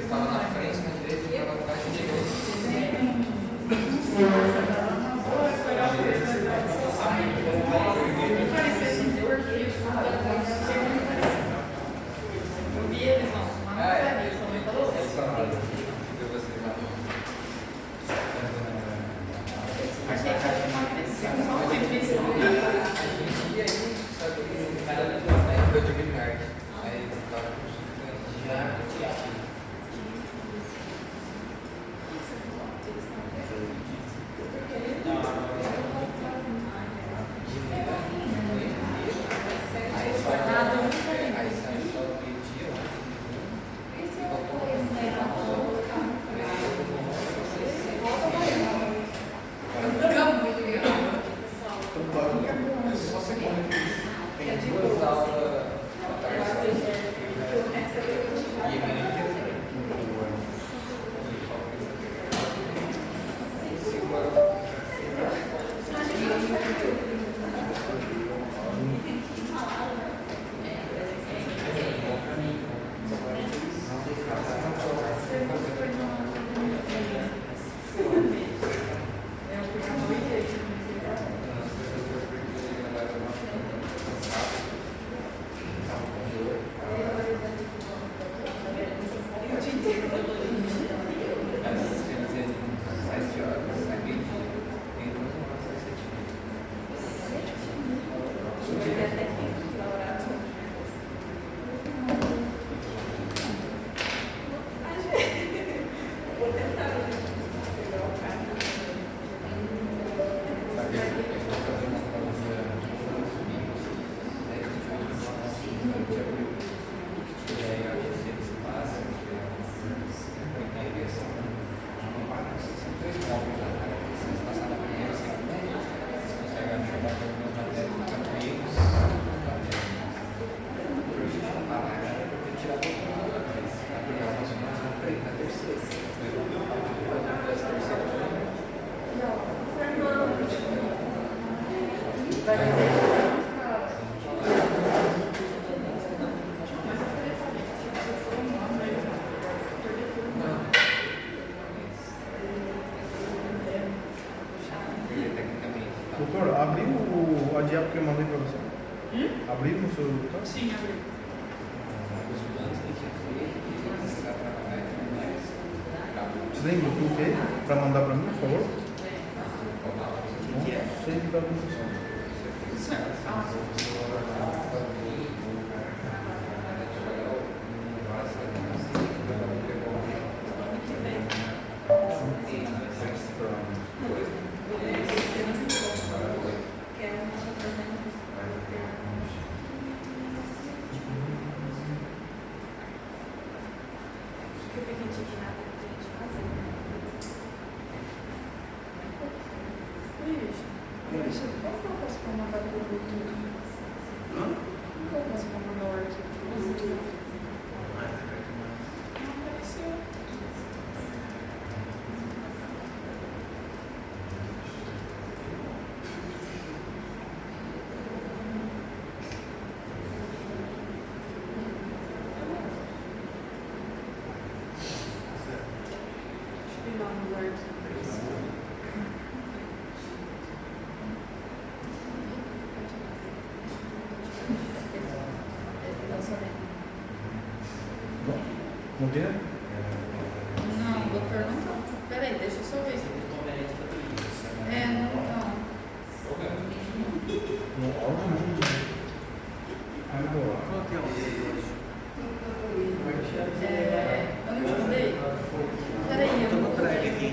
Estava na frente, na direita, estava atrás e chegou. Eu vi eles, não. Eles são muito loucos. Achei que era uma pessoa. E aí, só que o cara foi de Bernard. Aí ele tava com Doutor, abriu a diapo que eu mandei para você? Abriu no seu computador? Sim, abriu. Você tem Bluetooth aí para mandar para mim, por favor? Não sei de dar função. Qual que eu posso mandar para o YouTube? Hã? Qual que eu posso mandar o arquivo para você? Não apareceu. Deixa eu ir lá no Word. Não vira? Não, o doutor não tá. Peraí, deixa eu só ver. Não tá. No áudio não. Agora. Eu não te mandei? Peraí, eu vou colocar aqui.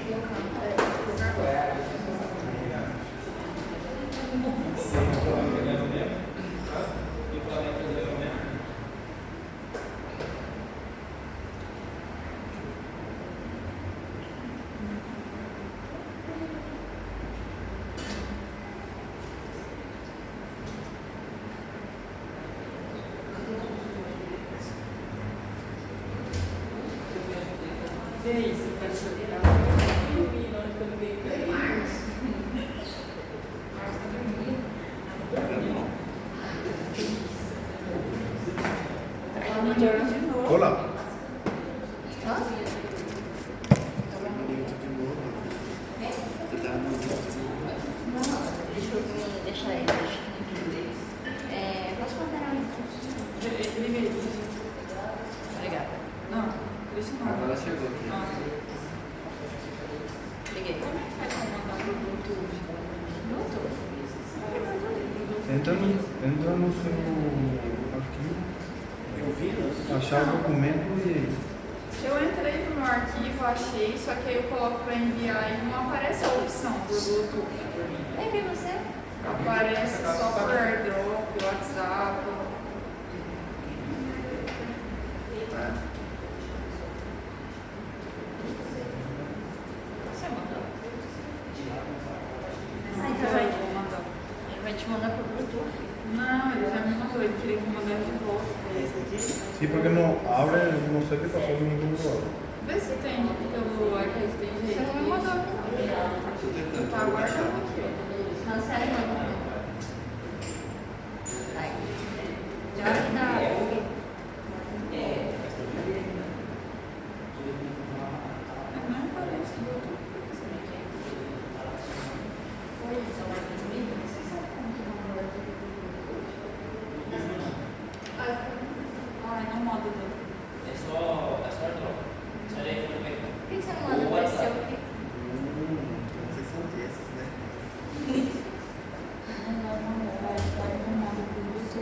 Que é isso? Vai chorar. Olá. Hã? Esse não. Agora chegou aqui. Liguei. Como é que faz pra mandar pro Bluetooth? Bluetooth? Entra no seu arquivo, achar o documento e Eu entrei no meu arquivo, achei, só que aí eu coloco pra enviar e não aparece a opção por Bluetooth pra mim. Nem vi você. Aparece só por AirDrop, WhatsApp. Você mandou? Então vai, Vou mandar. ele vai te mandar pro Bluetooth. Não, ele já me mandou, ele queria que eu mandasse de volta. sí, porque no abre, no sé qué pasó con mi computador. Vê se tem pelo iPad, tem jeito. Você não me mandou aqui. Tá guardando aqui, ó. Cancela e manda. Aí. Já que dá. Não aparece Bluetooth. Ai, não manda não. É só AirDrop. Só daí foi bem. Por que você não manda pra esse seu aqui? Vocês são desses, né? Não manda pro Bluetooth, não manda pro isso.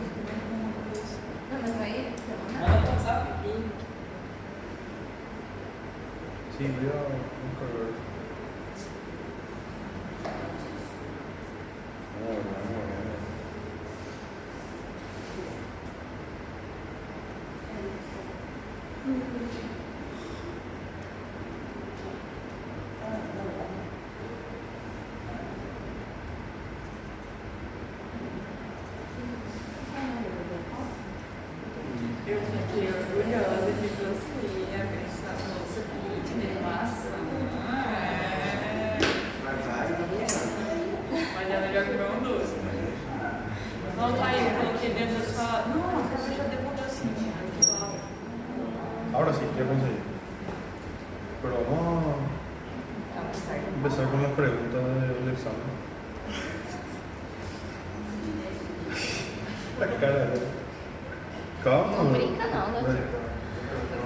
Não, mas vai você manda? Manda pro WhatsApp. Sí, voy a buscar. Eu fiquei orgulhosa de você, essa moça de animação. Mas é melhor que o meu doce, né? Não, tá aí, eu coloquei dentro da sua. Não, você já devolveu assim, igual. Ahora sí, ya conseguí. Pero vamos a empezar con las preguntas del examen. La cara de... Calma. Não brinca não, né?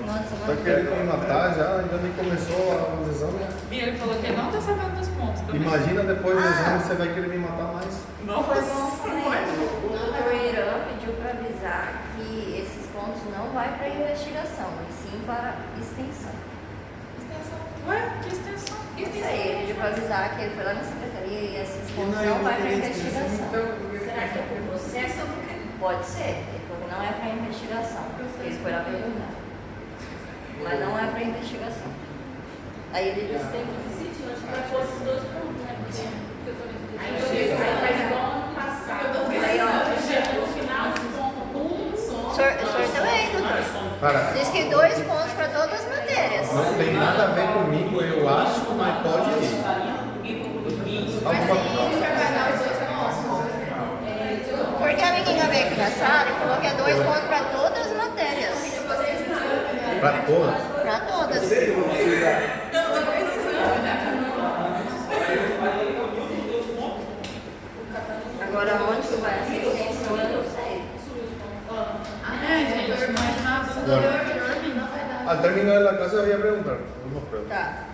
Nossa, Tá querendo me matar já? Ainda nem começou os exames. E ele falou que ele não tá sabendo dos pontos. Também. Imagina depois do exame você vai querer me matar mais. Nossa, O doutor Irã pediu para avisar que esses pontos não vai para investigação, e sim para extensão. extensão. Ué, que extensão? Que Isso extensão? aí, ele pediu para avisar que ele foi lá na secretaria e esses pontos não vai para investigação. Será que é por processo ou por quê? Pode ser, ele falou que não é para investigação, porque ele foi lá perguntar. Mas não é para investigação. Aí ele disse que tem que decidir onde vai pôr esses dois pontos, né? Porque Aí faz igual ano passado. Aí, ó. No final, ponto 1 só. O senhor também, doutor. Para, Diz que 2 pontos para todas as matérias. não tem nada a ver comigo, eu acho, mas pode ir. Porque a menina veio aqui na sala e falou que é 2 pontos para todas as matérias. Para todas. Para todas. Agora, onde que vai essa extensão, eu não sei. Gente, mas nada. Al término de la clase voy a preguntar. Unos pruebas. Tá.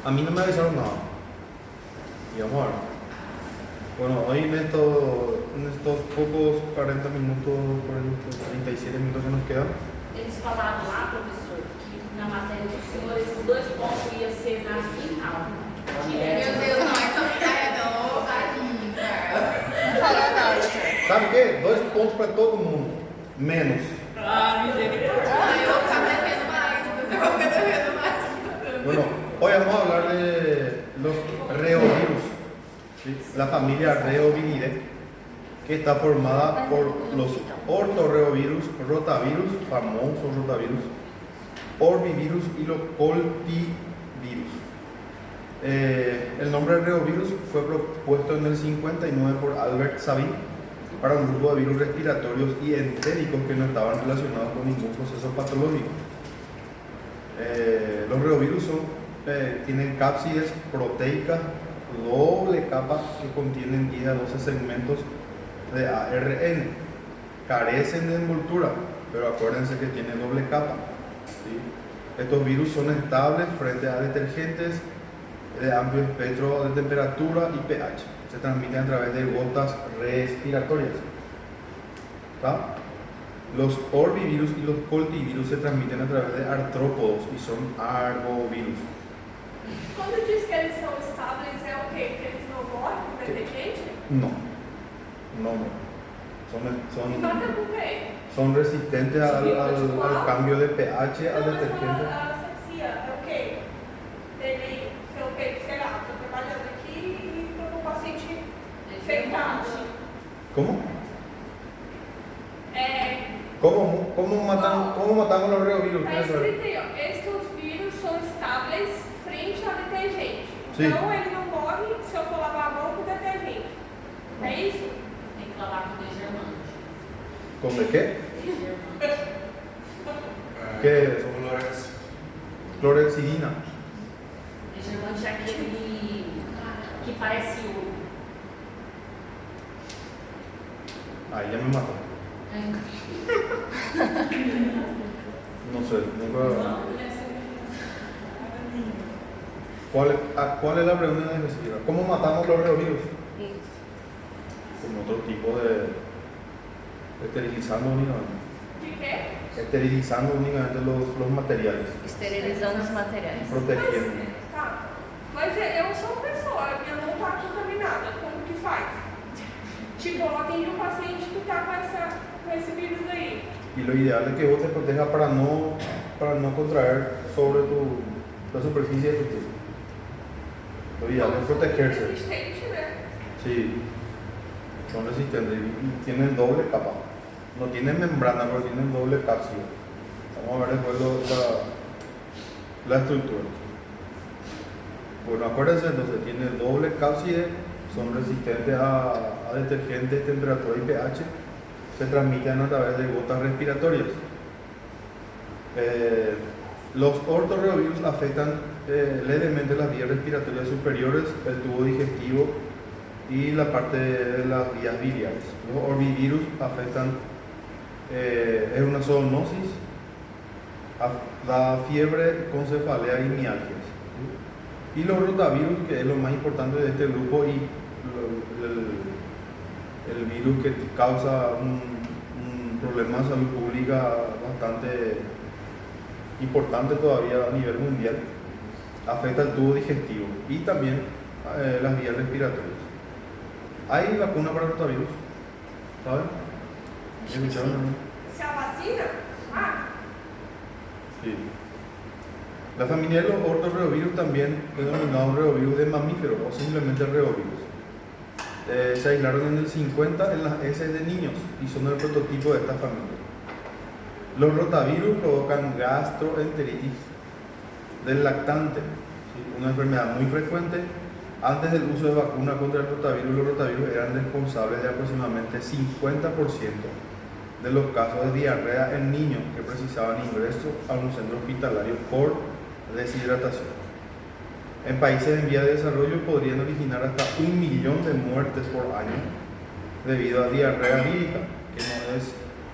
A mí no me avisaron nada. Y vamos a ver. Bueno, hoy en estos pocos 40 minutos, 37 minutos que nos quedan, Eles falaram lá, professor, que na matéria do senhor esses dois pontos iam ser na final. Meu Deus, não é tão ideia, não. Tadinho, cara. Não falou não, doutor. ¿sabe qué? 2 puntos para todo mundo. Menos. Ah, misericórdia. Eu vou ficar devendo mais. Eu vou ficar devendo mais. Bueno, hoy vamos a hablar de los reovirus. ¿Sí? La familia Reoviridae, que está formada por los ortorreovirus, rotavirus, famosos rotavirus, orbivirus y los coltivirus. El nombre reovirus fue propuesto en el 59 por Albert Sabin para un grupo de virus respiratorios y entéricos que no estaban relacionados con ningún proceso patológico. Los reovirus tienen cápsides proteicas doble capa que contienen 10 a 12 segmentos de ARN. Carecen de envoltura, pero acuérdense que tiene doble capa. ¿Sí? Estos virus son estables frente a detergentes de amplio espectro de temperatura y pH. Se transmiten a través de gotas respiratorias. ¿Tá? Los orbivirus y los coltivirus se transmiten a través de artrópodos y son arbovirus. Quando diz que eles são estáveis, é o quê? Que eles não morrem com detergente? No, no. E mata com o quê? Son resistentes al cambio de pH, al Não, mas detergente. a asepsia é o quê? Ele, é o quê? Sei lá, estou trabalhando aqui e estou com um paciente infectado. ¿Cómo? É, ¿Cómo matamos los reovirus? está escrito aí, ó, estes vírus são estáveis frente ao detergente. Sim. Então ele não morre se eu for lavar a mão com detergente. É isso? Tem que lavar com degermante. ¿Con de qué? Degermante. ¿Qué? Flores. Clorexidina. Degermante é aquele que parece ouro. Ahí ya me mató. No sé, nunca. ¿Cuál es la pregunta de investigación? ¿Cómo matamos los reovirus? Con otro tipo de. Esterilizando únicamente. De quê? Esterilizando únicamente los materiales. Esterilizando os materiais. Protegiendo. Tá. Mas eu sou uma pessoa, minha mão tá contaminada. Como que faz? Tipo, eu atendi um paciente que tá com esse vírus aí. Y lo ideal es que vos te protejas para no contraer sobre la superficie de tu piel. Lo ideal es protegerse. Resistente, né? Sí, son resistentes y tienen doble capa. No tienen membrana, pero tienen doble cápsula. Vamos a ver después la estructura. Bueno, acuérdense, entonces tiene doble cápside, son resistentes a detergentes, temperatura y pH. Se transmiten a través de gotas respiratorias. Los ortorreovirus afectan levemente las vías respiratorias superiores, el tubo digestivo y la parte de las vías biliares. Los orbivirus afectan, es una zoonosis, da fiebre con cefalea y mialgias. Y los rotavirus, que es lo más importante de este grupo y el virus que causa un problema de salud pública bastante importante todavía a nivel mundial, afecta el tubo digestivo y también las vías respiratorias. ¿Hay vacuna para rotavirus? ¿Saben? ¿Escucharon? Se a vacina? Ah, Sí. La familia de los ortorreovirus también es denominado reovirus de mamíferos o simplemente reovirus. Se aislaron en el 50 en las heces de niños y son el prototipo de esta familia. Los rotavirus provocan gastroenteritis del lactante, ¿sí? Una enfermedad muy frecuente. Antes del uso de vacuna contra el rotavirus, los rotavirus eran responsables de aproximadamente 50% de los casos de diarrea en niños que precisaban ingreso a un centro hospitalario por deshidratación. En países en vía de desarrollo podrían originar hasta 1 millón de muertes por año debido a diarrea vírica,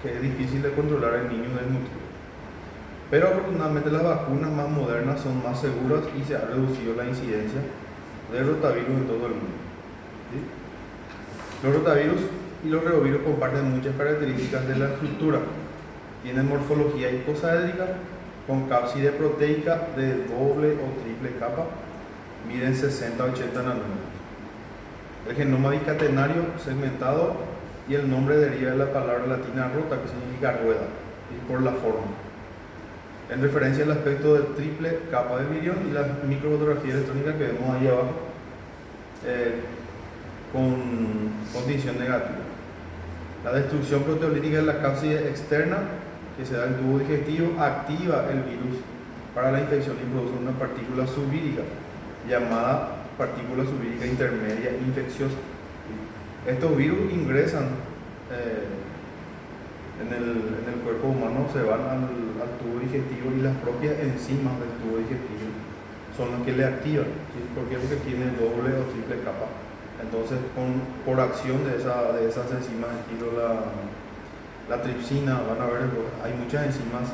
que es difícil de controlar en niños desnutridos. Pero afortunadamente las vacunas más modernas son más seguras y se ha reducido la incidencia de rotavirus en todo el mundo. ¿Sí? Los rotavirus y los reovirus comparten muchas características de la estructura. Tienen morfología icosaédrica con cápside proteica de doble o triple capa. Miden 60 a 80 nanómetros. El genoma bicatenario segmentado y el nombre deriva de la palabra latina rota, que significa rueda, y por la forma. En referencia al aspecto de triple capa de virión y la microfotografía electrónica que vemos ahí abajo, con tinción negativa. La destrucción proteolítica de la cápside externa, que se da en el tubo digestivo, activa el virus para la infección y produce una partícula subvírica, llamada partícula subvírica intermedia infecciosa. Estos virus ingresan en el cuerpo humano, se van al tubo digestivo y las propias enzimas del tubo digestivo son las que le activan. ¿Sí? ¿Por qué? Porque tiene doble o triple capa. Entonces, por acción de esas enzimas, estilo la tripsina, van a ver, hay muchas enzimas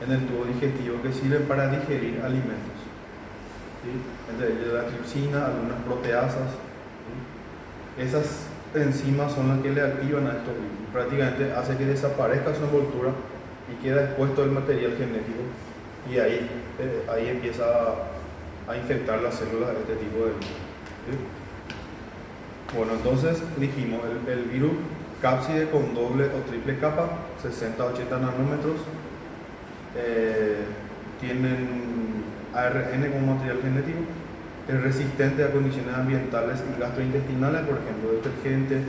en el tubo digestivo que sirven para digerir alimentos. ¿Sí? Entre ellos la tripsina, algunas proteasas. ¿Sí? Esas enzimas son las que le activan a estos virus. Prácticamente hace que desaparezca su envoltura y queda expuesto el material genético y ahí empieza a infectar las células de este tipo de virus. ¿Sí? Bueno, entonces dijimos el virus cápside con doble o triple capa, 60 a 80 nanómetros, tienen ARN como material genético, es resistente a condiciones ambientales y gastrointestinales, por ejemplo, detergentes,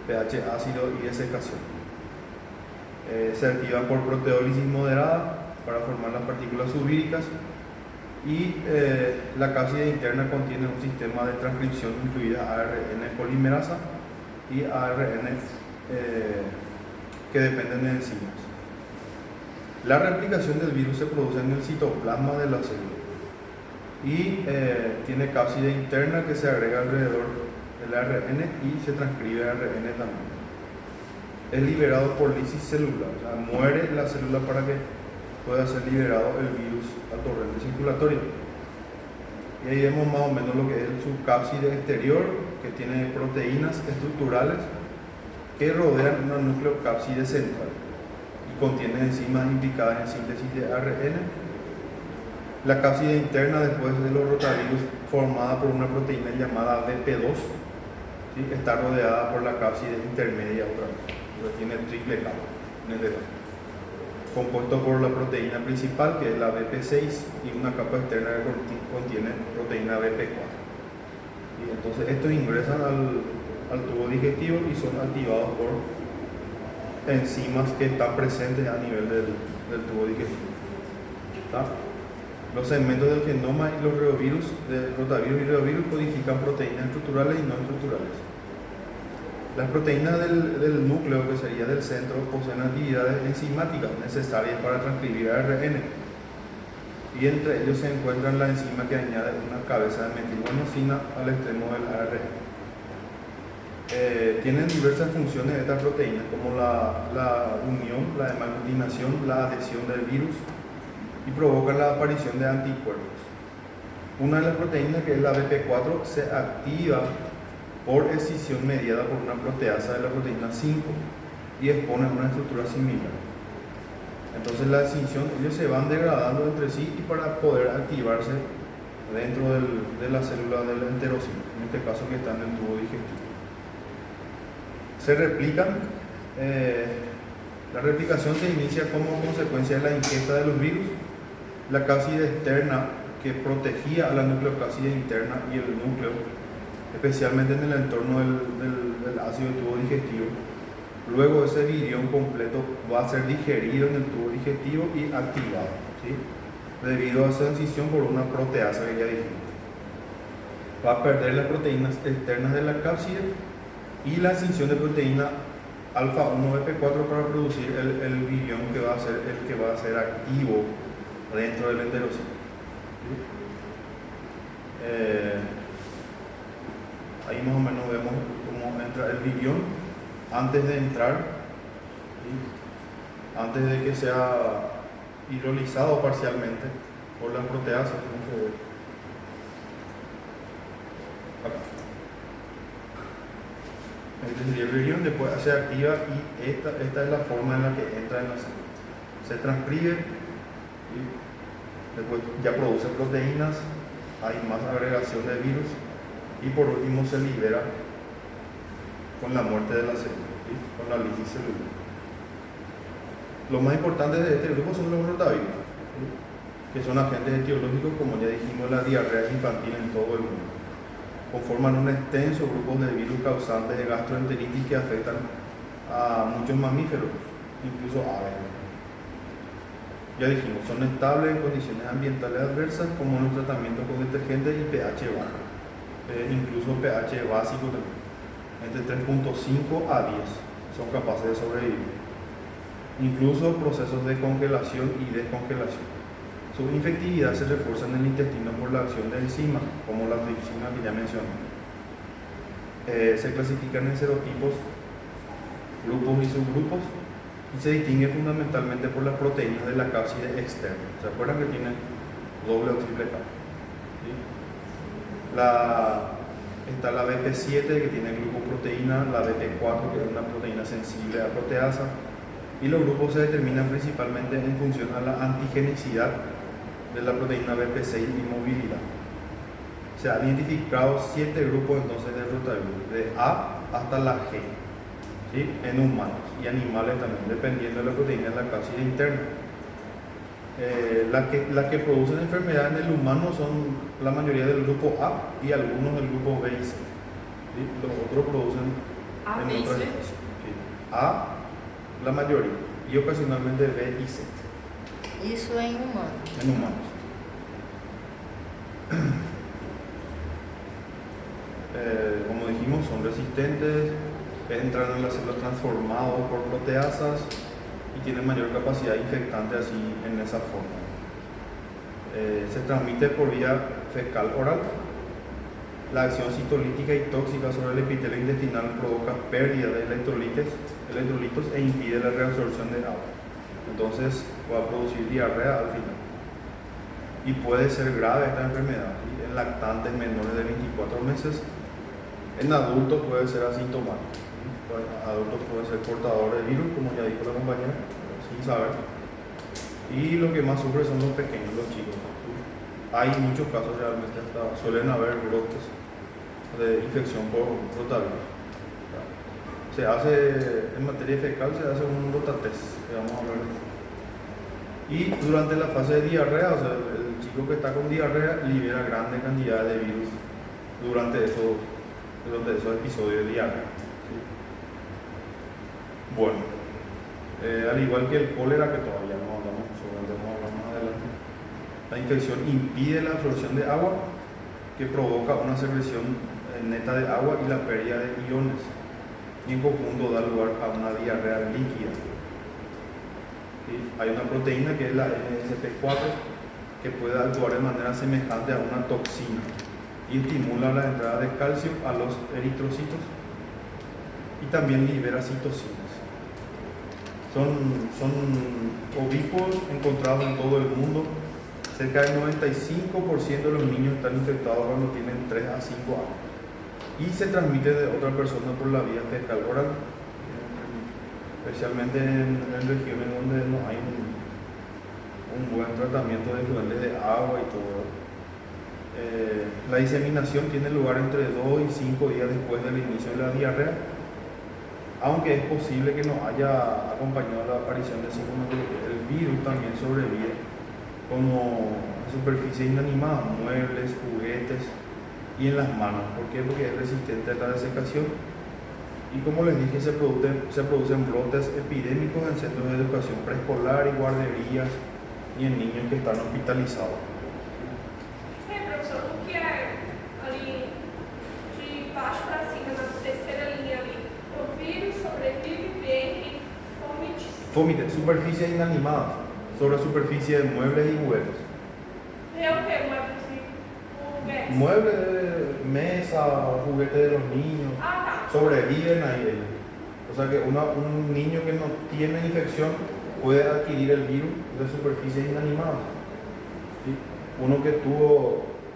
pH ácido y desecación. Se activan por proteólisis moderada para formar las partículas subvíricas y la cápside interna contiene un sistema de transcripción incluida ARN polimerasa y ARN que dependen de enzimas. La replicación del virus se produce en el citoplasma de la célula y tiene cápside interna que se agrega alrededor del ARN y se transcribe ARN también. Es liberado por lisis celular, o sea, muere la célula para que pueda ser liberado el virus al torrente circulatorio. Y ahí vemos más o menos lo que es su cápside exterior, que tiene proteínas estructurales que rodean una nucleocápside central y contiene enzimas implicadas en síntesis de ARN. La cápside interna, después de los rotavirus, formada por una proteína llamada BP2, ¿sí? Está rodeada por la cápside intermedia otra vez. Entonces tiene triple capa en este caso, compuesto por la proteína principal, que es la BP6, y una capa externa que contiene proteína BP4. Y entonces estos ingresan al tubo digestivo y son activados por enzimas que están presentes a nivel del tubo digestivo. ¿Está? Los segmentos del genoma y los reovirus, de rotavirus y reovirus, codifican proteínas estructurales y no estructurales. Las proteínas del núcleo, que sería del centro, poseen actividades enzimáticas necesarias para transcribir ARN. Y entre ellos se encuentran la enzima que añade una cabeza de metilguanosina al extremo del ARN. Tienen diversas funciones estas proteínas, como la unión, la hemaglutinación, la adhesión del virus, y provocan la aparición de anticuerpos. Una de las proteínas, que es la BP4, se activa por escisión mediada por una proteasa de la proteína 5 y expone una estructura similar. Entonces la escisión, ellos se van degradando entre sí y para poder activarse dentro de la célula del enterocito, en este caso que está en el tubo digestivo. Se replican, la replicación se inicia como consecuencia de la ingesta de los virus. La cápside externa, que protegía a la nucleocápside interna y el núcleo, especialmente en el entorno del ácido del tubo digestivo, luego ese virión completo va a ser digerido en el tubo digestivo y activado, ¿sí? Debido a esa incisión por una proteasa que ya dijimos. Va a perder las proteínas externas de la cápside y la incisión de proteína alfa 1BP4 para producir el virión que va a ser el que va a ser activo dentro del enterocito. Ahí más o menos vemos cómo entra el virión antes de entrar, ¿sí? Antes de que sea hidrolizado parcialmente por las proteasas. Este sería el virión, después se activa y esta es la forma en la que entra en la célula. Se transcribe, ¿sí? Después ya produce proteínas, hay más agregación de virus y por último se libera con la muerte de la célula, ¿sí? Con la lisis celular. Lo más importante de este grupo son los rotavirus, ¿sí? Que son agentes etiológicos, como ya dijimos, la diarrea infantil en todo el mundo. Conforman un extenso grupo de virus causantes de gastroenteritis que afectan a muchos mamíferos, incluso aves. Ya dijimos, son estables en condiciones ambientales adversas, como en los tratamientos con detergentes y pH bajo, incluso pH básico también. Entre 3.5 a 10 son capaces de sobrevivir. Incluso procesos de congelación y descongelación. Su infectividad se refuerza en el intestino por la acción de enzimas, como la tripsina que ya mencioné. Se clasifican en serotipos, grupos y subgrupos, y se distingue fundamentalmente por las proteínas de la cápside externa. ¿Se acuerdan que tiene doble o triple capa? ¿Sí? Está la BP7 que tiene glucoproteína, la BP4 que es una proteína sensible a proteasa, y los grupos se determinan principalmente en función a la antigenicidad de la proteína BP6 y movilidad. Se han identificado 7 grupos entonces de rotavirus, de A hasta la G, ¿sí? En humanos y animales también, dependiendo de la proteína de la cápside interna. Las que producen enfermedad en el humano son la mayoría del grupo A y algunos del grupo B y C. ¿Sí? Los otros producen A, en B y otras C. especies. ¿Sí? A, la mayoría, y ocasionalmente B y C, Isso é em humano. en humanos. Como dijimos, son resistentes, entran en las células transformados por proteasas y tienen mayor capacidad infectante así en esa forma. Se transmite por vía fecal oral. La acción citolítica y tóxica sobre el epitelio intestinal provoca pérdida de electrolitos e impide la reabsorción de agua. Entonces va a producir diarrea al final. Y puede ser grave esta enfermedad, ¿sí? En lactantes menores de 24 meses. En adultos puede ser asintomático, ¿sí? Adultos pueden ser portadores de virus, como ya dijo la compañera, sin saber. Y lo que más sufre son los pequeños, los chicos, ¿sí? Hay muchos casos realmente, hasta suelen haber brotes de infección por rotavirus. Se hace, en materia fecal, se hace un rotatest, que vamos a hablar de eso. Y durante la fase de diarrea, o sea, el chico que está con diarrea libera grandes cantidades de virus durante esos episodios de diarrea. ¿Sí? Bueno, al igual que el cólera, que todavía no hablamos sobre el tema, vamos más adelante, la infección impide la absorción de agua, que provoca una secreción neta de agua y la pérdida de iones, y en conjunto da lugar a una diarrea líquida. ¿Sí? Hay una proteína que es la NSP4 que puede actuar de manera semejante a una toxina y estimula la entrada de calcio a los eritrocitos y también libera citocinas. Son ovíparos encontrados en todo el mundo. Cerca del 95% de los niños están infectados cuando tienen 3 a 5 años y se transmite de otra persona por la vía fecal oral, especialmente en regiones donde no hay un buen tratamiento de fluentes de agua y todo. La diseminación tiene lugar entre 2 y 5 días después del inicio de la diarrea, aunque es posible que no haya acompañado la aparición de síntomas. El virus también sobrevive como superficie inanimada, muebles, juguetes y en las manos. ¿Por qué? Porque es resistente a la desecación. Y como les dije, se producen brotes epidémicos en centros de educación preescolar y guarderías y en niños que están hospitalizados. Professor, o que é ali de baixo para cima, na terceira linha ali? O vírus sobrevive bem em Fomites, superficies inanimadas sobre superficie de muebles y juguetes. É o que? Juguetes? Muebles, mesa, juguetes de los niños, Ah, tá. sobreviven ahí. O sea que un niño que no tiene infección puede adquirir el virus de superficies inanimadas. ¿Sí? Uno que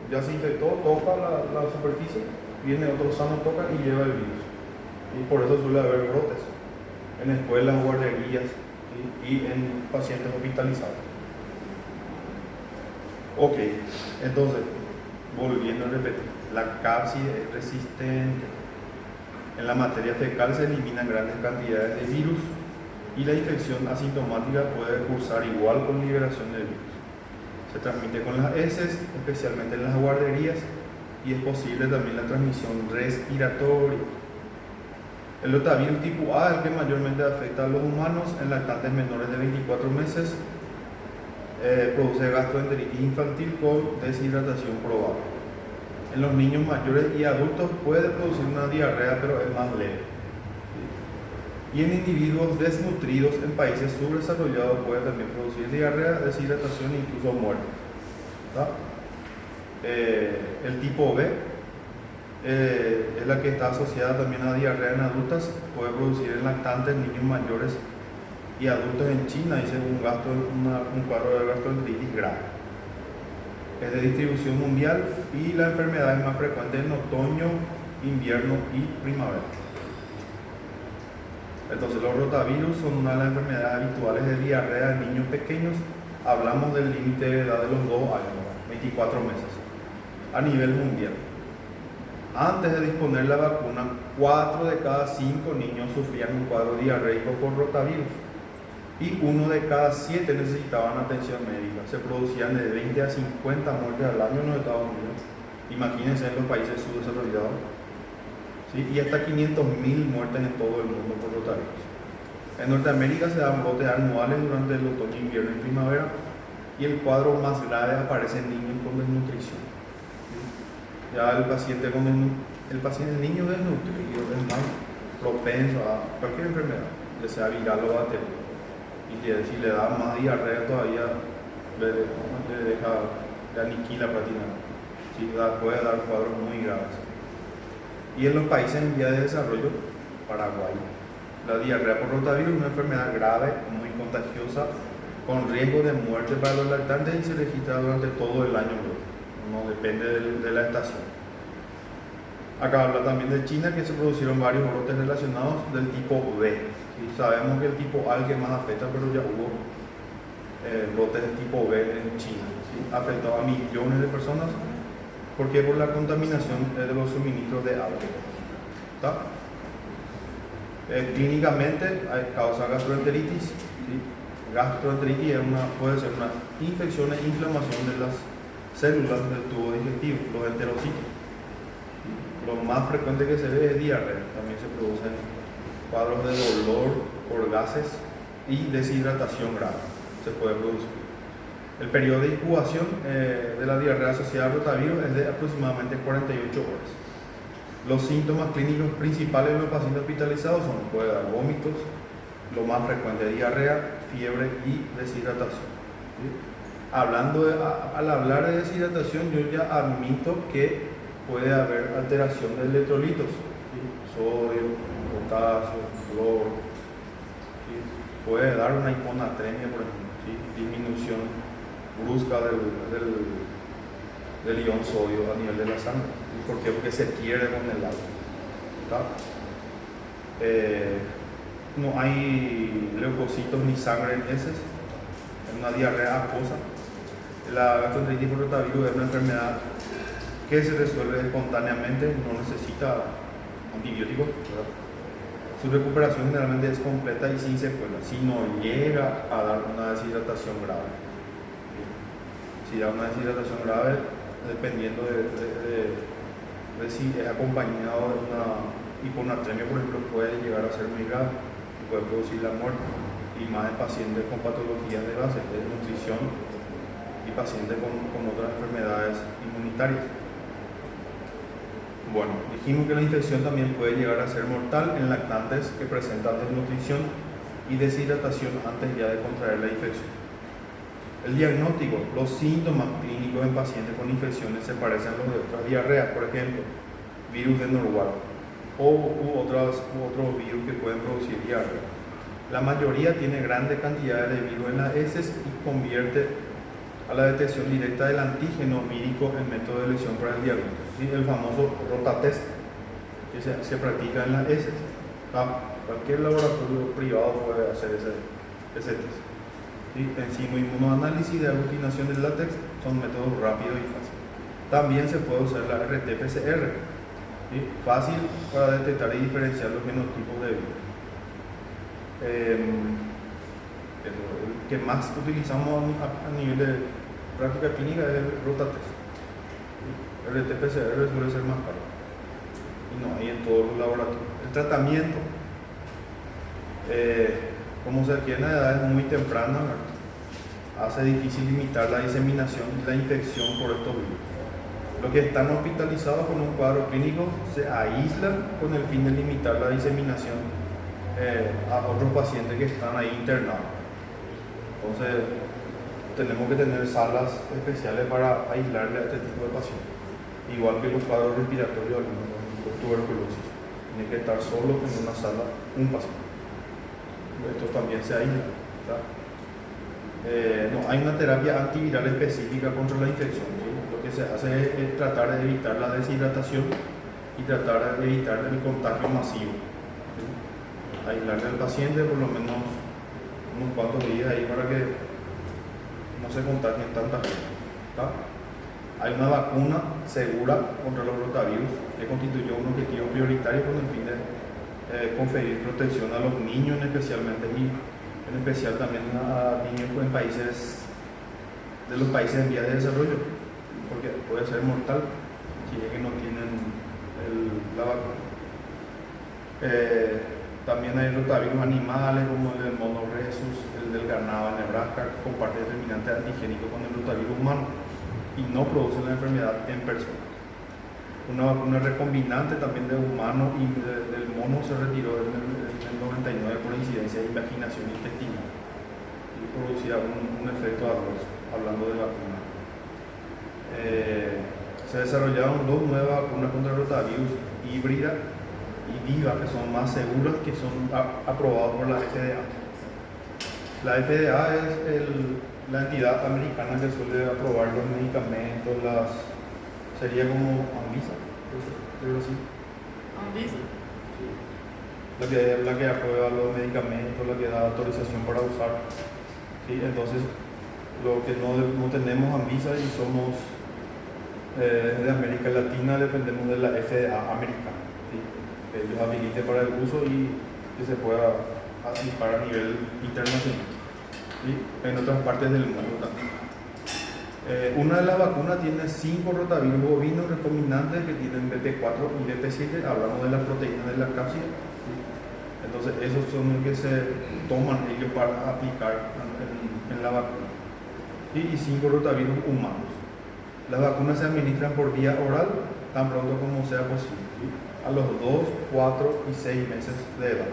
ya se infectó, toca la superficie, viene otro sano, toca y lleva el virus. Y por eso suele haber brotes en escuelas, guarderías, ¿sí? Y en pacientes hospitalizados. Ok, entonces, volviendo a repetir, la cápside es resistente. En la materia fecal se eliminan grandes cantidades de virus y la infección asintomática puede cursar igual con liberación del virus. Se transmite con las heces, especialmente en las guarderías, y es posible también la transmisión respiratoria. El rotavirus tipo A es el que mayormente afecta a los humanos en lactantes menores de 24 meses. Produce gastroenteritis infantil con deshidratación probable. En los niños mayores y adultos puede producir una diarrea, pero es más leve. Y en individuos desnutridos en países subdesarrollados puede también producir diarrea, deshidratación e incluso muerte. El tipo B es la que está asociada también a diarrea en adultas, puede producir en lactantes, niños mayores y adultos en China, dice un cuadro de gastroenteritis grave. Es de distribución mundial y la enfermedad es más frecuente en otoño, invierno y primavera. Entonces los rotavirus son una de las enfermedades habituales de diarrea en niños pequeños. Hablamos del límite de edad de los 2 años, 24 meses, a nivel mundial. Antes de disponer la vacuna, 4 de cada 5 niños sufrían un cuadro diarreico por rotavirus y 1 de cada 7 necesitaban atención médica. Se producían de 20 a 50 muertes al año en los Estados Unidos. Imagínense en los países subdesarrollados. ¿Sí? Y hasta 500.000 muertes en todo el mundo por rotavirus. En Norteamérica se dan brotes anuales durante el otoño, invierno y primavera, y el cuadro más grave aparece en niños con desnutrición. ¿Sí? Ya el niño desnutrido es más propenso a cualquier enfermedad, ya sea viral o bacteriana. Y si le da más diarrea todavía, le aniquila prácticamente. ¿Sí? Puede dar cuadros muy graves. Y en los países en vía de desarrollo, Paraguay, la diarrea por rotavirus es una enfermedad grave, muy contagiosa, con riesgo de muerte para los lactantes y se registra durante todo el año, no depende de la estación. Acá habla también de China, que se produjeron varios brotes relacionados del tipo B. ¿Sí? Sabemos que el tipo A es el que más afecta, pero ya hubo brotes del tipo B en China. ¿Sí? Afectó a millones de personas. ¿Por qué? Por la contaminación de los suministros de agua. Clínicamente causa gastroenteritis. ¿Sí? Gastroenteritis puede ser una infección e inflamación de las células del tubo digestivo, los enterocitos. ¿Sí? Lo más frecuente que se ve es diarrea. También se producen cuadros de dolor por gases y deshidratación grave. Se puede producir. El periodo de incubación de la diarrea asociada al rotavirus es de aproximadamente 48 horas. Los síntomas clínicos principales de los pacientes hospitalizados puede dar vómitos, lo más frecuente es diarrea, fiebre y deshidratación. ¿Sí? Al hablar de deshidratación, yo ya admito que puede haber alteración de electrolitos, ¿sí? Sodio, potasio, cloro. ¿Sí? Puede dar una hiponatremia, por ejemplo, ¿sí? Disminución brusca del ion sodio a nivel de la sangre. ¿Por qué? Porque se pierde con el agua. No hay leucocitos ni sangre en heces, es una diarrea acuosa. La gastroenteritis por rotavirus es una enfermedad que se resuelve espontáneamente, no necesita antibióticos, ¿verdad? Su recuperación generalmente es completa y sin secuelas, si no llega a dar una deshidratación grave. Si da una deshidratación grave, dependiendo de si es acompañado de una hiponatremia, por ejemplo, puede llegar a ser muy grave y puede producir la muerte, y más en pacientes con patologías de base, de nutrición y pacientes con otras enfermedades inmunitarias. Bueno, dijimos que la infección también puede llegar a ser mortal en lactantes que presentan desnutrición y deshidratación antes ya de contraer la infección. El diagnóstico, los síntomas clínicos en pacientes con infecciones se parecen a los de otras diarreas, por ejemplo, virus de Norwalk u otros virus que pueden producir diarrea. La mayoría tiene grandes cantidades de virus en las heces y convierte a la detección directa del antígeno vírico en método de elección para el diagnóstico. ¿Sí? El famoso rotatest que se practica en las heces. Cualquier laboratorio privado puede hacer ese test. ¿Sí? Enzimo inmunoanálisis de aglutinación del látex son métodos rápidos y fáciles. También se puede usar la RT-PCR, ¿sí? Fácil para detectar y diferenciar los genotipos de virus. El que más utilizamos a nivel de práctica clínica es el rotatest. El RT-PCR suele ser más caro y no hay en todos los laboratorios. El tratamiento, como se adquiere en edades muy tempranas, hace difícil limitar la diseminación y la infección por estos virus. Los que están hospitalizados con un cuadro clínico se aíslan con el fin de limitar la diseminación a otros pacientes que están ahí internados. Entonces, tenemos que tener salas especiales para aislarle a este tipo de pacientes. Igual que los cuadros respiratorios, los tuberculosis. Tiene que estar solo en una sala un paciente. esto también se aísla. ¿Verdad? No hay una terapia antiviral específica contra la infección. ¿Sí? Lo que se hace es tratar de evitar la deshidratación y tratar de evitar el contagio masivo. ¿Sí? Aislarle al paciente por lo menos unos cuantos días ahí para que no se contagien tanta gente. ¿Tá? Hay una vacuna segura contra los rotavirus que constituyó un objetivo prioritario con el fin de conferir protección a los niños especialmente y en especial también a niños en países de los países en vías de desarrollo, porque puede ser mortal si es que no tienen la vacuna. También hay rotavirus animales como el del mono rhesus, el del ganado en Nebraska, que comparte determinante antigénico con el rotavirus humano y no produce la enfermedad en personas. Una vacuna recombinante también de humano y del mono se retiró en el 99 por incidencia de invaginación intestinal y producía un efecto adverso, hablando de vacuna. Se desarrollaron 2 nuevas vacunas contra el rotavirus, híbrida y viva, que son más seguras, que son aprobadas por la FDA. La FDA es la entidad americana que suele aprobar los medicamentos, sería como Anvisa, creo así. ¿Anvisa? La que aprueba los medicamentos, la que da autorización para usar. ¿Sí? Entonces, lo que no tenemos Anvisa y somos de América Latina, dependemos de la FDA americana. ¿Sí? Que ellos habilite para el uso y que se pueda aplicar a nivel internacional. ¿Sí? En otras partes del mundo también. Una de las vacunas tiene 5 rotavirus bovinos recombinantes que tienen BP4 y BP7, hablamos de las proteínas de la cápsida. ¿Sí? Entonces esos son los que se toman ellos para aplicar en la vacuna. Y 5 rotavirus humanos. Las vacunas se administran por vía oral tan pronto como sea posible, ¿sí? A los 2, 4 y 6 meses de edad.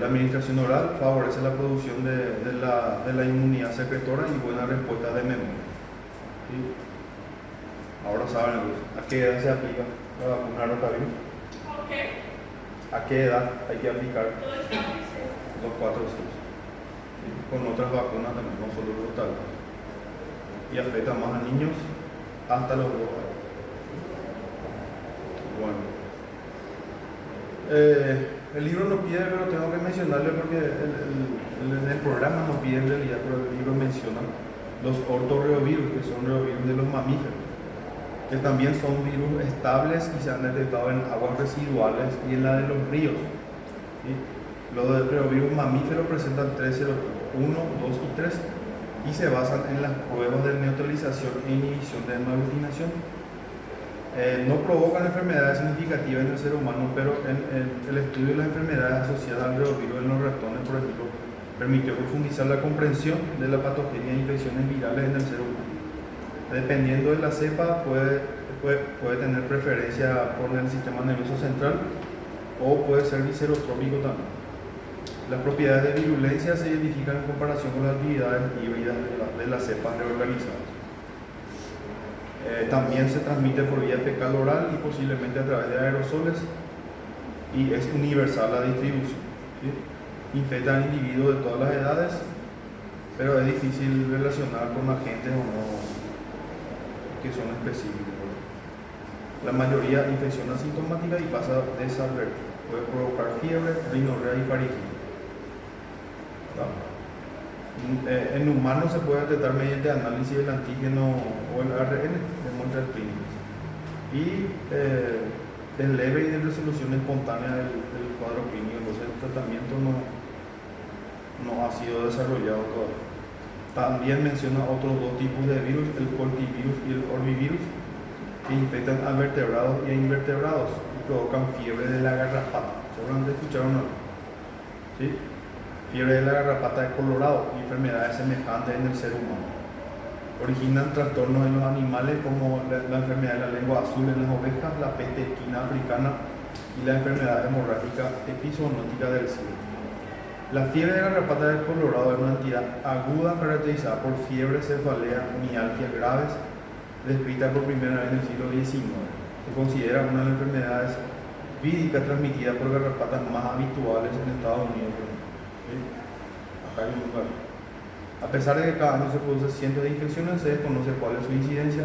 La administración oral favorece la producción de la inmunidad secretora y buena respuesta de memoria. ¿Sí? Ahora saben a qué edad se aplica la vacuna rotavirus. Ok. ¿A qué edad hay que aplicar Todo está diciendo. los 4 o 6? ¿Sí? Con otras vacunas también, no solo el rotavirus. Y afecta más a niños hasta los 2 años. Bueno. El libro no pide, pero tengo que mencionarle porque en el programa no pide en realidad, pero el libro menciona los ortorreovirus, que son reovirus de los mamíferos, que también son virus estables y se han detectado en aguas residuales y en la de los ríos. ¿Sí? Los de reovirus mamíferos presentan 3 serotipos, 1, 2 y 3, y se basan en las pruebas de neutralización e inhibición de hemaglutinación. No provocan enfermedades significativas en el ser humano, pero el estudio de las enfermedades asociadas al reovirus en los ratones, por ejemplo, permitió profundizar la comprensión de la patogenia de infecciones virales en el ser humano. Dependiendo de la cepa, puede tener preferencia por el sistema nervioso central o puede ser viscerotrópico también. Las propiedades de virulencia se identifican en comparación con las actividades híbridas de las cepas reorganizadas. También se transmite por vía fecal oral y posiblemente a través de aerosoles y es universal la distribución. ¿Sí? Infecta a individuos de todas las edades, pero es difícil relacionar con agentes o no que son específicos. La mayoría infección asintomática y pasa desadvertida. Puede provocar fiebre, rinorrea y faringitis. ¿No? En humanos se puede detectar mediante análisis del antígeno o el ARN de muestras clínicas y es leve y de resolución espontánea del cuadro clínico, entonces el tratamiento no ha sido desarrollado todavía. También menciona otros 2 tipos de virus, el coltivirus y el orbivirus, que infectan a vertebrados y a invertebrados y provocan fiebre de la garrapata. ¿Seguramente escucharon algo? ¿Sí? Fiebre de la garrapata de Colorado y enfermedades semejantes en el ser humano. Originan trastornos en los animales como la enfermedad de la lengua azul en las ovejas, la peste equina africana y la enfermedad hemorrágica epizoonótica del siglo. La fiebre de la garrapata de Colorado es una entidad aguda caracterizada por fiebre, cefalea, mialgias graves, descrita por primera vez en el siglo XIX. Se considera una de las enfermedades vírica transmitida por garrapatas más habituales en Estados Unidos. ¿Sí? Acá hay un lugar. A pesar de que cada año se producen cientos de infecciones, se desconoce cuál es su incidencia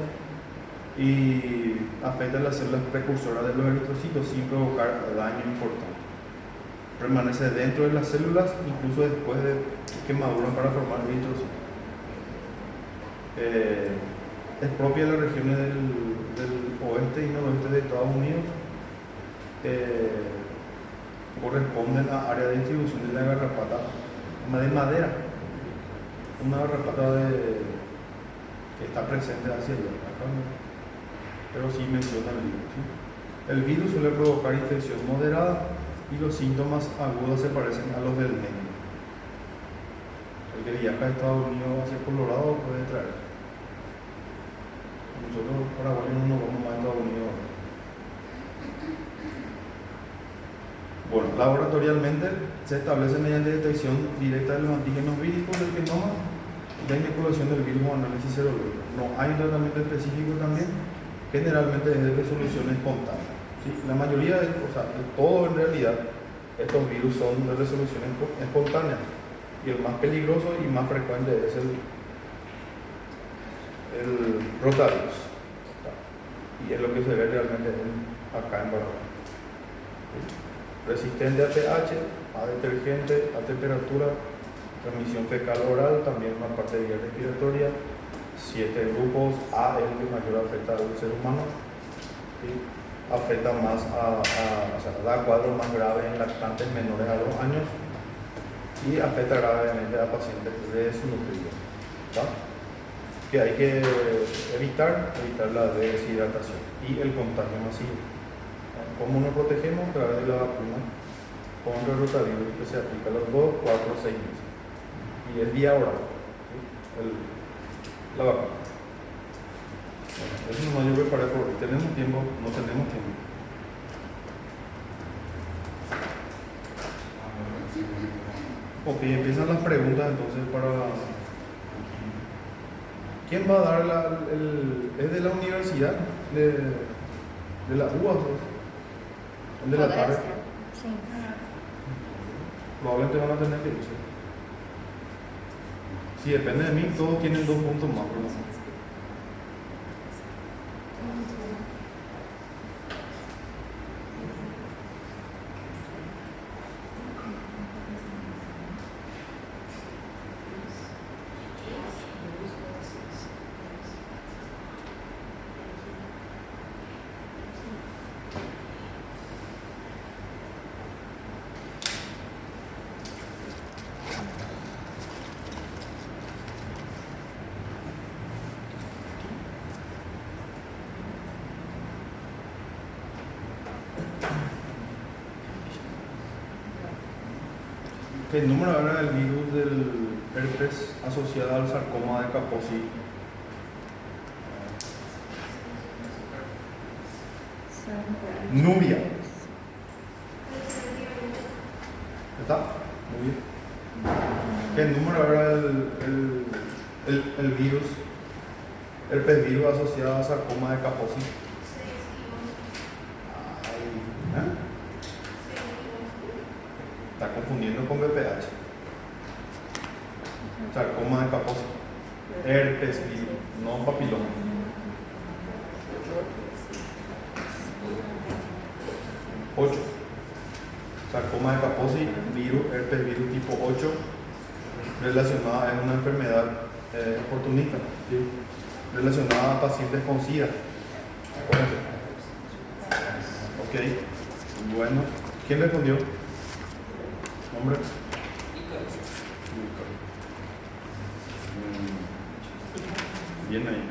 y afecta a las células precursoras de los eritrocitos sin provocar daño importante. Permanece dentro de las células incluso después de que maduran para formar eritrocitos. Es propia de las regiones del oeste y noroeste de Estados Unidos. Corresponden a área de distribución de la garrapata de madera, una garrapata que está presente hacia allá, acá no, pero sí menciona el virus. ¿Sí? El virus suele provocar infección moderada y los síntomas agudos se parecen a los del dengue. El que viaja a Estados Unidos hacia Colorado puede traer. Nosotros Paraguay no nos vamos más a Estados Unidos. Bueno, laboratorialmente se establece mediante detección directa de los antígenos víricos del genoma la inoculación del virus o análisis serológico. No hay un tratamiento específico también, generalmente es de resolución espontánea. ¿Sí? La mayoría de todo en realidad, estos virus son de resolución espontánea y el más peligroso y más frecuente es el rotavirus. Y es lo que se ve realmente acá en Paraguay. ¿Sí? Resistente a pH, a detergente, a temperatura, transmisión fecal oral, también una parte de vía respiratoria, 7 grupos, A es el que mayor afecta al ser humano, ¿sí? Afecta más da cuadros más graves en lactantes menores a 2 años y afecta gravemente a pacientes desnutridos, ¿tá? Que hay que evitar la deshidratación y el contagio masivo. ¿Cómo nos protegemos? A través de la vacuna contra el rotavirus que se aplica a los 2, 4, 6 meses. Y el día oral, ¿sí? La vacuna. Bueno, eso nomás yo preparé por hoy. ¿Tenemos tiempo? No tenemos tiempo. Ok, empiezan las preguntas entonces para... ¿Quién va a dar es de la universidad? ¿De la UAS? ¿El de la tarde? Sí. Probablemente van a tener que irse. Si depende de mí, todos tienen 2 puntos más. ¿Verdad? El número ahora del virus del herpes asociado al sarcoma de Kaposi. Nubia. ¿Está? Muy bien. ¿Qué número ahora el virus? Herpes virus asociado al sarcoma de Kaposi. Está confundiendo con VPH. Sarcoma de Kaposi. Herpes virus, no papiloma. 8. Sarcoma de Kaposi, virus, herpes virus tipo 8, relacionada a una enfermedad oportunista, ¿sí? Relacionada a pacientes con SIDA. Acuérdense. Ok, bueno. ¿Quién respondió? ¿Nombre? Bien ahí.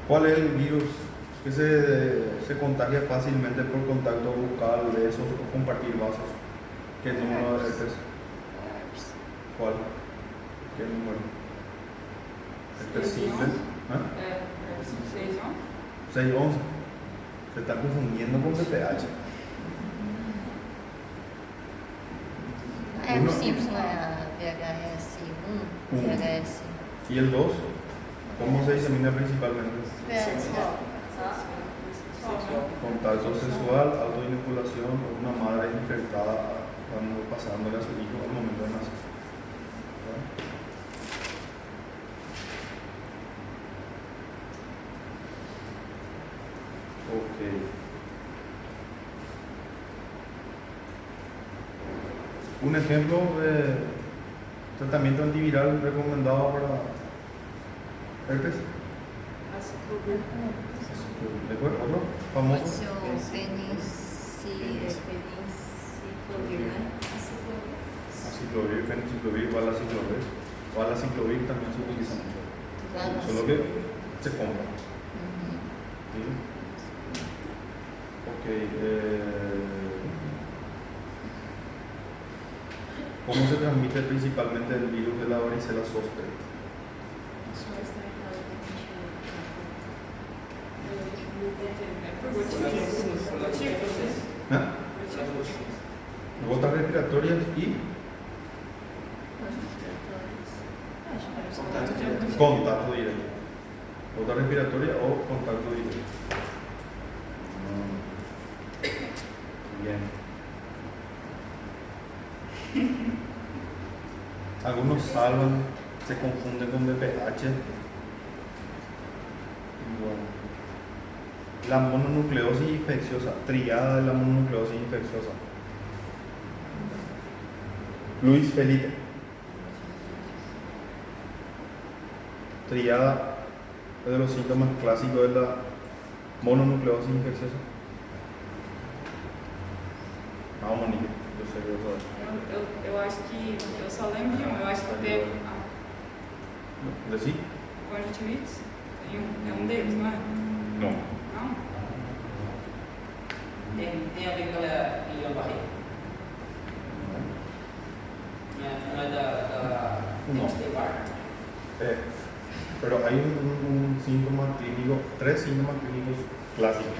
¿Cuál es el virus que se contagia fácilmente por contacto bucal, besos o compartir vasos? ¿Qué número de herpes? ¿Cuál? ¿Qué número? ¿Herpes simple? ¿Ah? 611. Se está confundiendo con VPH. Simpson é VHS1, Uno. VHS. ¿Y el 2? ¿Cómo se disemina principalmente? Contacto sexual, autoinoculación o una madre infectada pasándole a su hijo al momento de nacer. ¿Verdad? Ok. Un ejemplo de tratamiento antiviral recomendado para herpes. ¿Después otro famoso? Peniciclovir, ¿no? Aciclovir, feniciclovir, valaciclovir. Valaciclovir también se utiliza mucho. Solo que se compra. ¿Sí? Ok. ¿Cómo se transmite principalmente el virus de la varicela zoster? ¿Ah? Gotas respiratorias y contacto directo. Gota respiratoria o contacto directo. Bien. Algunos salvan, se confunden con BPH. Bueno. La mononucleosis infecciosa, triada de la mononucleosis infecciosa. Luis Felipe. Triada de los síntomas clásicos de la mononucleosis infecciosa. Vamos, Monique, yo sei que eu tô. Eu acho que eu só lembro de um. Eu acho que teve a Desi? conjuntivite. Tem é um deles, não é? Não. Não? Tem a ver com a Guillain-Barré? Não é da Não. Epstein-Barr? Pero hay un síntoma clínico, 3 síntomas clínicos clásicos.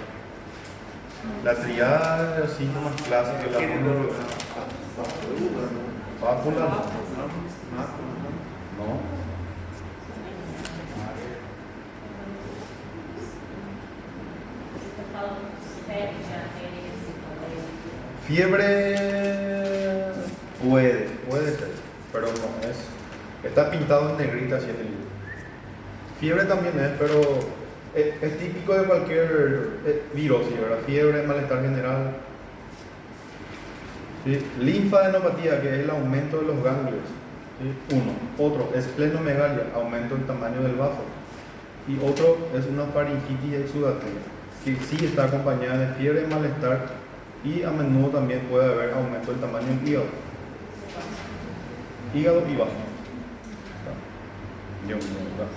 La triada de los síntomas clásicos, la mononucleosis. Pápula. No. Você está falando de febre já, Fiebre puede ser, pero no es. Está pintado en negrita así en el libro. Fiebre también es, pero es típico de cualquier virosis, ¿verdad? Fiebre, malestar general. ¿Sí? Linfadenopatía, que es el aumento de los ganglios. ¿Sí? Uno. Otro, esplenomegalia, aumento del tamaño del vaso. Y otro es una faringitis exudativa, que sí está acompañada de fiebre, malestar y a menudo también puede haber aumento del tamaño del hígado. Hígado y vaso.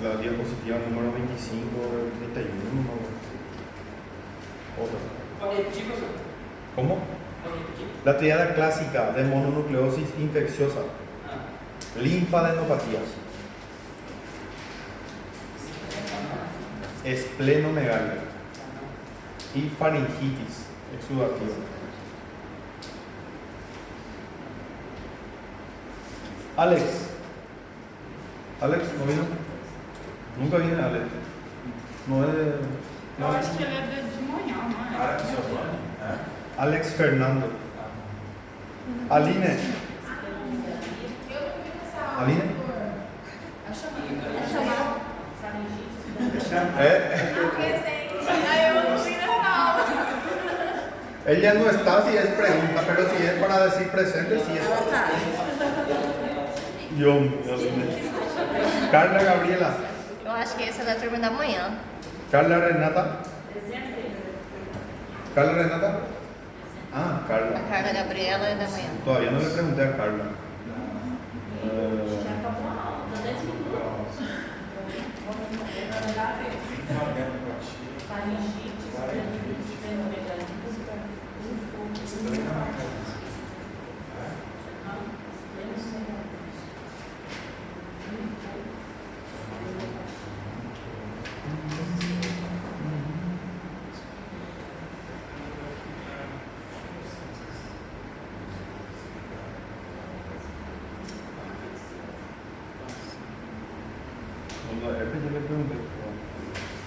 La diapositiva número 25 del 31. Otra. Pode repetir, professor? ¿Cómo? Pode repetir? La triada clásica de mononucleosis infecciosa, linfadenopatía, esplenomegalia y faringitis exudativa. Alex, ¿no vino? Nunca viene Alex. No es de... Eu acho que ele é de manhã, não é? Alex Fernando. Aline. Aline? Aí eu não vim nessa aula. Ella no está si es pregunta, pero si es para decir presente, sí Ela está. tá. Yo, Aline. Carla Gabriela. Eu acho que esse é da turma da manhã. Carla Renata. Carla Renata. Ah, A Carla. Carla Gabriela é da manhã. Todavía no le pregunté a Carla. já acabou a aula, dá 10 minutos. Faringite, esplenomegalia.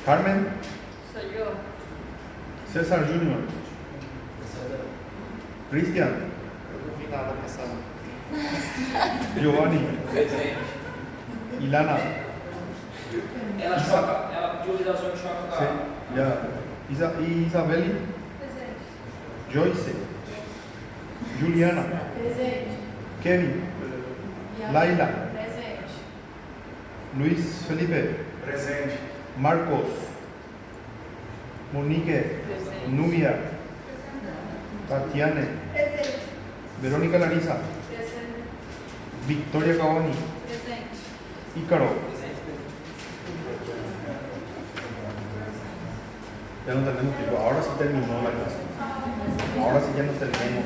Carmen, Soy yo. César Junior, Cristian, Giovanni, Presente. Ilana, Ela choca, ela, Júlia da Zona choca com sí, a... ya. Isabeli, Presente. Joyce, Juliana, Presente. Kevin, Laila, Presente. Luis Felipe, Presente. Marcos, Monique, Presente. Nubia, Tatiane, Presente. Verónica Larisa, Presente. Victoria Cavani, Presente. Ícaro. Ya no tenemos tiempo, ahora sí terminó la clase. Ahora sí ya no tenemos